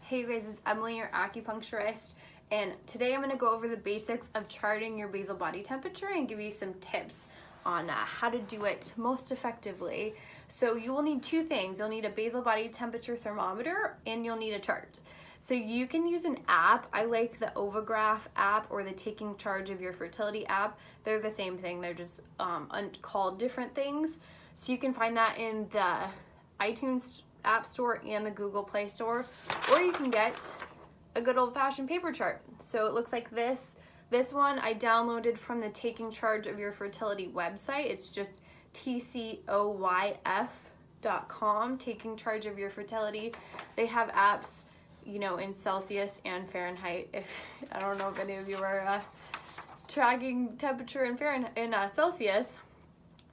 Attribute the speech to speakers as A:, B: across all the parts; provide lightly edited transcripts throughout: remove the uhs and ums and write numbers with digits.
A: Hey you guys, it's Emily, your acupuncturist, and today I'm going to go over the basics of charting your basal body temperature and give you some tips on how to do it most effectively. So you will need two things. You'll need a basal body temperature thermometer and you'll need a chart. So you can use an app. I like the Ovograph app or the Taking Charge of Your Fertility app. They're the same thing. They're just called different things. So you can find that in the iTunes App Store and the Google Play Store, or you can get a good old-fashioned paper chart. So it looks like this. This one I downloaded from the Taking Charge of Your Fertility website. It's just tcoyf.com, Taking Charge of Your Fertility. They have apps, you know, in Celsius and Fahrenheit. If I don't know if any of you are tracking temperature in Fahrenheit in Celsius,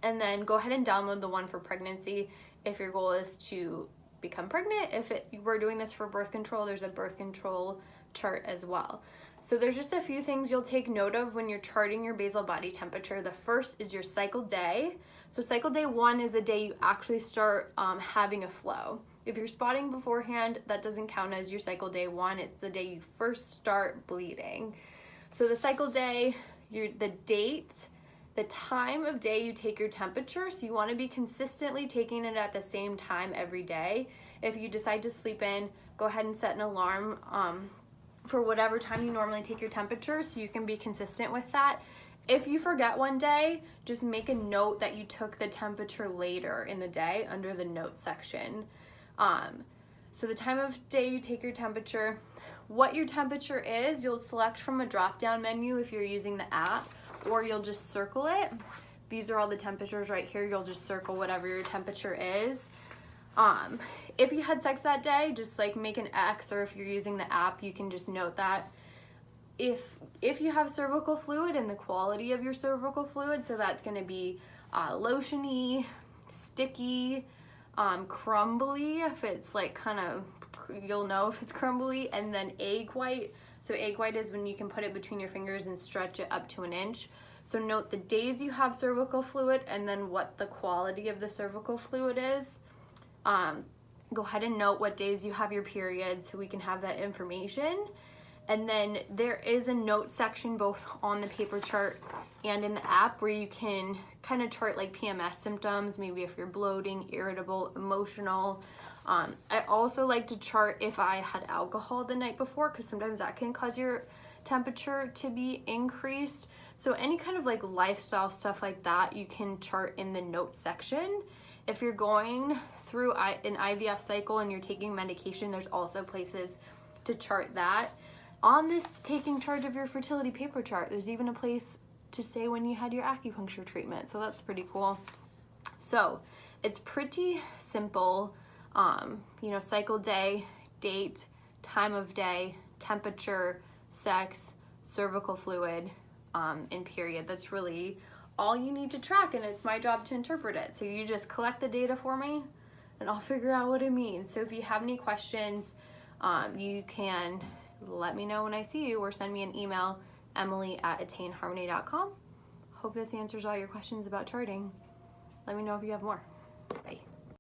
A: and then go ahead and download the one for pregnancy if your goal is to become pregnant. If you were doing this for birth control, there's a birth control chart as well. So there's just a few things you'll take note of when you're charting your basal body temperature. The first is your cycle day. So cycle day 1 is the day you actually start having a flow. If you're spotting beforehand, that doesn't count as your cycle day 1. It's the day you first start bleeding. So the cycle day, the date, the time of day you take your temperature, so you want to be consistently taking it at the same time every day. If you decide to sleep in, go ahead and set an alarm for whatever time you normally take your temperature so you can be consistent with that. If you forget one day, just make a note that you took the temperature later in the day under the notes section. So the time of day you take your temperature, what your temperature is, you'll select from a drop-down menu if you're using the app, or you'll just circle it. These are all the temperatures right here. You'll just circle whatever your temperature is. If you had sex that day, just like make an X, or if you're using the app, you can just note that. If you have cervical fluid and the quality of your cervical fluid, so that's gonna be lotiony, sticky, crumbly, if it's like kind of, you'll know if it's crumbly, and then egg white. So egg white is when you can put it between your fingers and stretch it up to an inch. So note the days you have cervical fluid and then what the quality of the cervical fluid is. Go ahead and note what days you have your period so we can have that information. And then there is a note section both on the paper chart and in the app where you can kind of chart like PMS symptoms, maybe if you're bloating, irritable, emotional. I also like to chart if I had alcohol the night before, because sometimes that can cause your temperature to be increased. So any kind of like lifestyle stuff like that, you can chart in the notes section. If you're going through an IVF cycle and you're taking medication, there's also places to chart that. On this Taking Charge of Your Fertility paper chart, there's even a place to say when you had your acupuncture treatment, so that's pretty cool. So it's pretty simple. You know, cycle day, date, time of day, temperature, sex, cervical fluid, and period. That's really all you need to track, and it's my job to interpret it. So you just collect the data for me and I'll figure out what it means. So if you have any questions, you can let me know when I see you, or send me an email, emily@attainharmony.com. Hope this answers all your questions about charting. Let me know if you have more. Bye.